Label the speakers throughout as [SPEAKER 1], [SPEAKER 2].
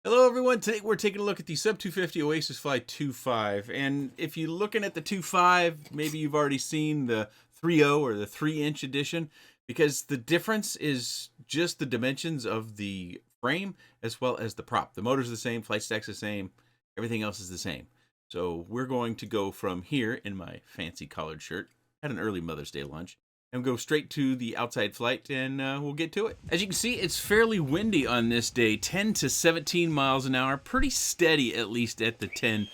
[SPEAKER 1] Hello everyone, today we're taking a look at the Sub250 Oasisfly25, and if you're looking at the 2.5, maybe you've already seen the 3.0 or the 3-inch edition, because the difference is just the dimensions of the frame as well as the prop. The motor's the same, flight stack's the same, everything else is the same. So we're going to go from here in my fancy collared shirt, had an early Mother's Day lunch, and go straight to the outside flight, and we'll get to it. As you can see, it's fairly windy on this day, 10 to 17 miles an hour, pretty steady at least at the 10,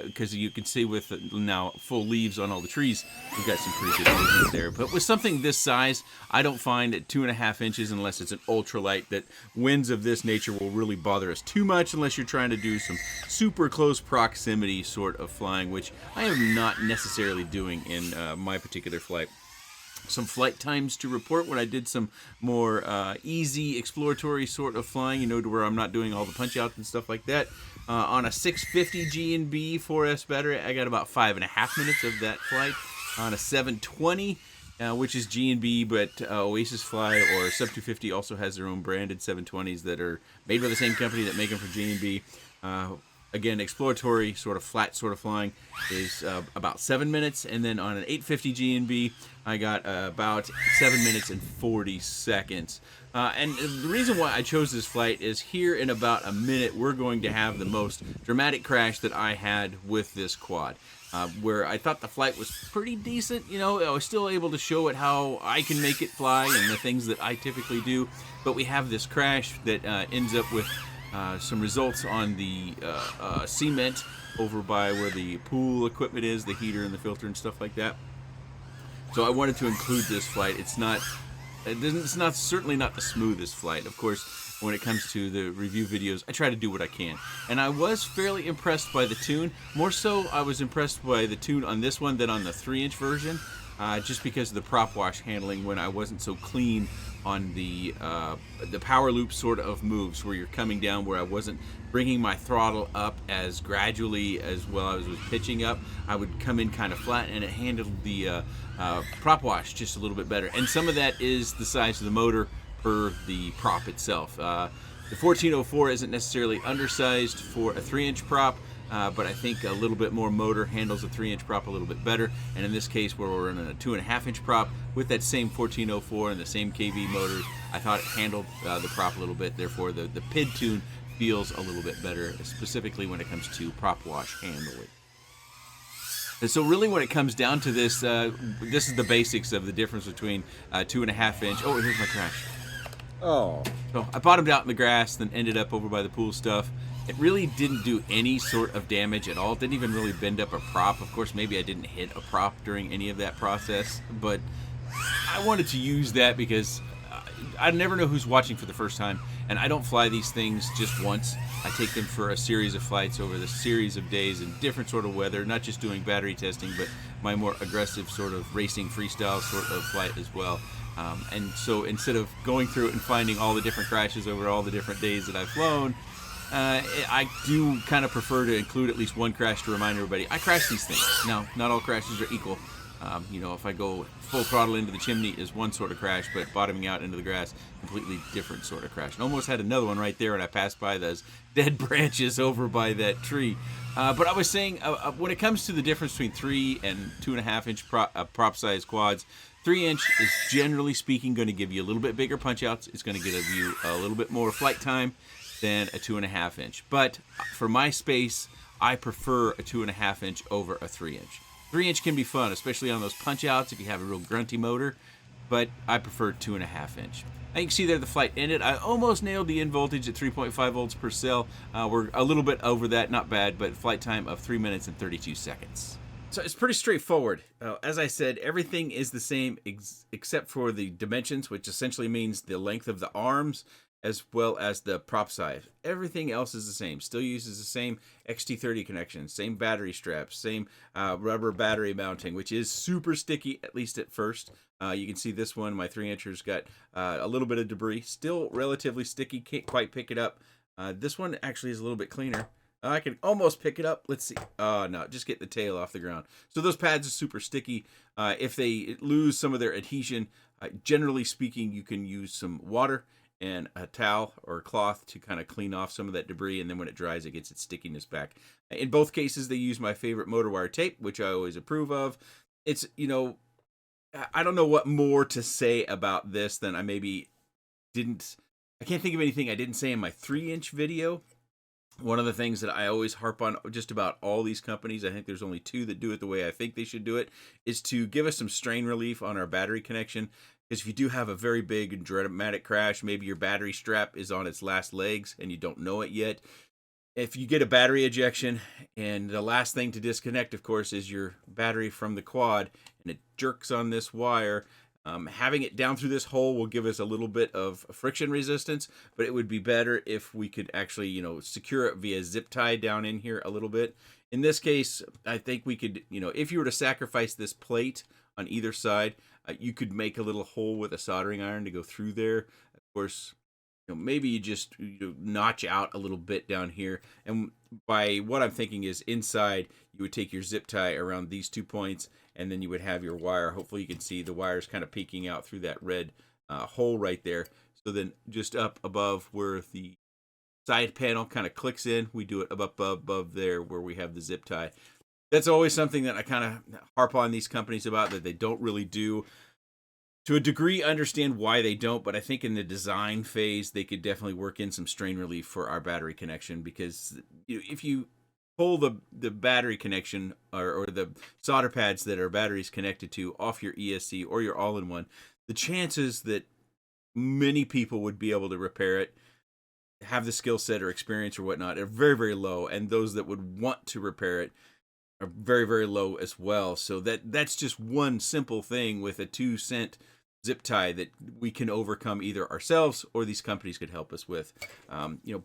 [SPEAKER 1] because you can see with now full leaves on all the trees, we've got some pretty good movement there. But with something this size, I don't find at 2.5 inches, unless it's an ultralight, that winds of this nature will really bother us too much unless you're trying to do some super close proximity sort of flying, which I am not necessarily doing in my particular flight. Some flight times to report when I did some more easy exploratory sort of flying, to where I'm not doing all the punch outs and stuff like that. On a 650 G&B 4S battery, I got about 5.5 minutes of that flight. On a 720, which is G&B, but Oasisfly or Sub250 also has their own branded 720s that are made by the same company that make them for G&B. Again, exploratory sort of flat sort of flying is about 7 minutes, and then on an 850 G&B, I got about 7 minutes and 40 seconds. And the reason why I chose this flight is here in about a minute, we're going to have the most dramatic crash that I had with this quad. Where I thought the flight was pretty decent, I was still able to show it how I can make it fly and the things that I typically do, but we have this crash that ends up with some results on the cement over by where the pool equipment is, the heater and the filter and stuff like that. So I wanted to include this flight. It's certainly not the smoothest flight. Of course, when it comes to the review videos, I try to do what I can. And I was fairly impressed by the tune. More so, I was impressed by the tune on this one than on the 3-inch version, just because of the prop wash handling when I wasn't so clean on the power loop sort of moves where you're coming down, where I wasn't bringing my throttle up as gradually as well as I was pitching up. I would come in kind of flat, and it handled the prop wash just a little bit better. And some of that is the size of the motor per the prop itself. The 1404 isn't necessarily undersized for a 3-inch prop, but I think a little bit more motor handles a 3-inch prop a little bit better. And in this case, where we're running a 2.5-inch prop with that same 1404 and the same KV motors, I thought it handled the prop a little bit. Therefore, the PID tune feels a little bit better, specifically when it comes to prop wash handling. And so really when it comes down to this, this is the basics of the difference between 2.5-inch. Oh, here's my crash.
[SPEAKER 2] Oh.
[SPEAKER 1] So I bottomed out in the grass, then ended up over by the pool stuff. It really didn't do any sort of damage at all. It didn't even really bend up a prop. Of course, maybe I didn't hit a prop during any of that process, but I wanted to use that because I never know who's watching for the first time, and I don't fly these things just once. I take them for a series of flights over the series of days in different sort of weather, not just doing battery testing, but my more aggressive sort of racing freestyle sort of flight as well. And so instead of going through it and finding all the different crashes over all the different days that I've flown, I do kind of prefer to include at least one crash to remind everybody I crash these things. Now, not all crashes are equal. If I go full throttle into the chimney is one sort of crash, but bottoming out into the grass, completely different sort of crash. And almost had another one right there when I passed by those dead branches over by that tree. But I was saying, when it comes to the difference between 3 and 2.5-inch prop size quads, 3-inch is generally speaking going to give you a little bit bigger punch outs. It's going to give you a little bit more flight time than a 2.5-inch. But for my space, I prefer a 2.5-inch over a 3-inch. 3-inch can be fun, especially on those punch outs if you have a real grunty motor, but I prefer 2.5-inch. Now you can see there the flight ended. I almost nailed the in voltage at 3.5 volts per cell. We're a little bit over that, not bad, but flight time of 3 minutes and 32 seconds. So it's pretty straightforward. As I said, everything is the same except for the dimensions, which essentially means the length of the arms as well as the prop size. Everything else is the same. Still uses the same XT30 connection, same battery straps, same rubber battery mounting, which is super sticky, at least at first. You can see this one, my 3-incher's got a little bit of debris. Still relatively sticky, can't quite pick it up. This one actually is a little bit cleaner. I can almost pick it up. Let's see. Oh, no, just get the tail off the ground. So those pads are super sticky. If they lose some of their adhesion, generally speaking, you can use some water and a towel or a cloth to kind of clean off some of that debris, and then when it dries, it gets its stickiness back. In both cases, they use my favorite motor wire tape, which I always approve of. It's, I don't know what more to say about this than I can't think of anything I didn't say in my 3-inch video. One of the things that I always harp on just about all these companies, I think there's only 2 that do it the way I think they should do it, is to give us some strain relief on our battery connection. Because if you do have a very big and dramatic crash, maybe your battery strap is on its last legs and you don't know it yet. If you get a battery ejection, and the last thing to disconnect, of course, is your battery from the quad, and it jerks on this wire, having it down through this hole will give us a little bit of friction resistance, but it would be better if we could actually, secure it via zip tie down in here a little bit. In this case, I think we could, if you were to sacrifice this plate on either side, you could make a little hole with a soldering iron to go through there. Of course, maybe you just notch out a little bit down here. And by what I'm thinking is inside, you would take your zip tie around these 2 points, and then you would have your wire. Hopefully you can see the wires kind of peeking out through that red hole right there. So then just up above where the side panel kind of clicks in, we do it above there where we have the zip tie. That's always something that I kind of harp on these companies about, that they don't really do. To a degree, I understand why they don't, but I think in the design phase, they could definitely work in some strain relief for our battery connection, because if you pull the battery connection or the solder pads that our batteries connected to off your ESC or your all-in-one, the chances that many people would be able to repair it, have the skill set or experience or whatnot, are very, very low, and those that would want to repair it are very, very low as well. So that's just one simple thing with a 2-cent zip tie that we can overcome either ourselves or these companies could help us with.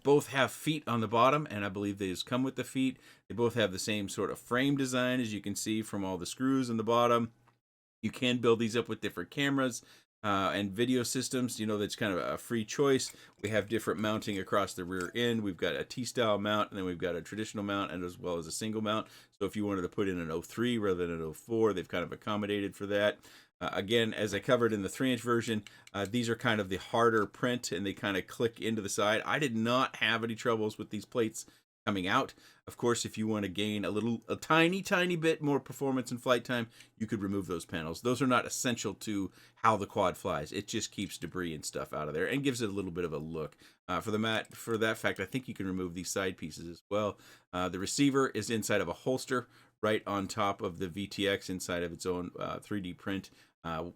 [SPEAKER 1] Both have feet on the bottom, and I believe they just come with the feet. They both have the same sort of frame design, as you can see from all the screws in the bottom. You can build these up with different cameras and video systems. That's kind of a free choice. We have different mounting across the rear end. We've got a T-style mount, and then we've got a traditional mount, and as well as a single mount. So if you wanted to put in an 03 rather than an 04, they've kind of accommodated for that. Again, as I covered in the 3-inch version, these are kind of the harder print, and they kind of click into the side. I did not have any troubles with these plates coming out. Of course, if you want to gain a tiny bit more performance and flight time, you could remove those panels. Those are not essential to how the quad flies. It just keeps debris and stuff out of there and gives it a little bit of a look. For that fact, I think you can remove these side pieces as well. The receiver is inside of a holster right on top of the VTX, inside of its own 3D print,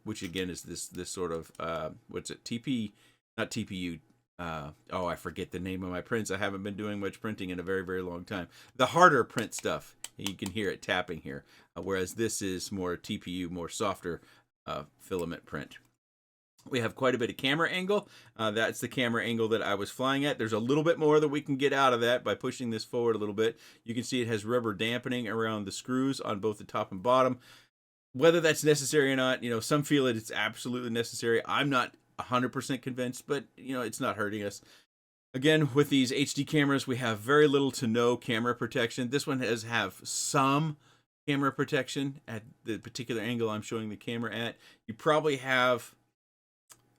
[SPEAKER 1] which again is this sort of what's it? Not TPU. I forget the name of my prints. I haven't been doing much printing in a very, very long time. The harder print stuff, you can hear it tapping here, whereas this is more TPU, more softer filament print. We have quite a bit of camera angle. That's the camera angle that I was flying at. There's a little bit more that we can get out of that by pushing this forward a little bit. You can see it has rubber dampening around the screws on both the top and bottom. Whether that's necessary or not, some feel that it's absolutely necessary. I'm not 100% convinced, but it's not hurting us. Again, with these HD cameras, we have very little to no camera protection. This one does have some camera protection at the particular angle I'm showing the camera at. You probably have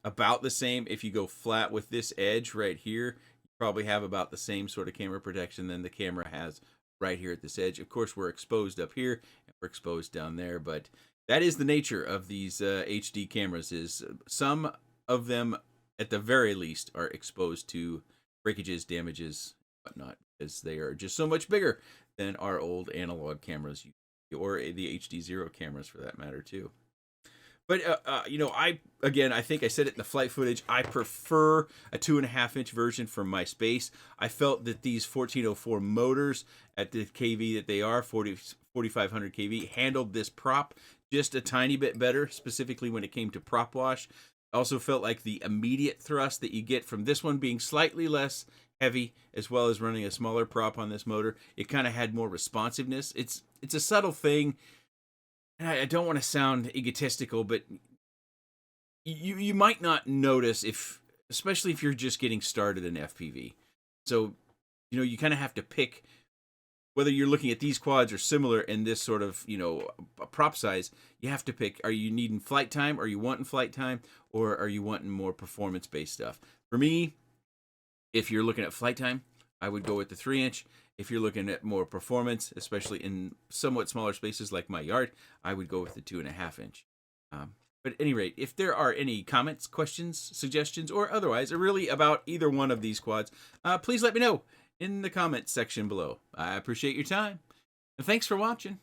[SPEAKER 1] about the same if you go flat with this edge right here. You probably have about the same sort of camera protection than the camera has right here at this edge. Of course, we're exposed up here and we're exposed down there, but that is the nature of these HD cameras. Is some of them, at the very least, are exposed to breakages, damages, whatnot, because they are just so much bigger than our old analog cameras, or the HD0 cameras for that matter too. But I think I said it in the flight footage, I prefer a 2.5-inch version for my space. I felt that these 1404 motors at the kV that they are, 4500 kV, handled this prop just a tiny bit better, specifically when it came to prop wash. I also felt like the immediate thrust that you get from this one being slightly less heavy, as well as running a smaller prop on this motor, it kind of had more responsiveness. It's a subtle thing, and I don't want to sound egotistical, but you might not notice, especially if you're just getting started in FPV. So, you kind of have to pick whether you're looking at these quads or similar in this sort of, you know, a prop size, you have to pick, are you needing flight time? Are you wanting flight time? Or are you wanting more performance-based stuff? For me, if you're looking at flight time, I would go with the 3-inch. If you're looking at more performance, especially in somewhat smaller spaces like my yard, I would go with the 2.5-inch. But at any rate, if there are any comments, questions, suggestions, or otherwise, or really about either one of these quads, please let me know in the comments section below. I appreciate your time, and thanks for watching.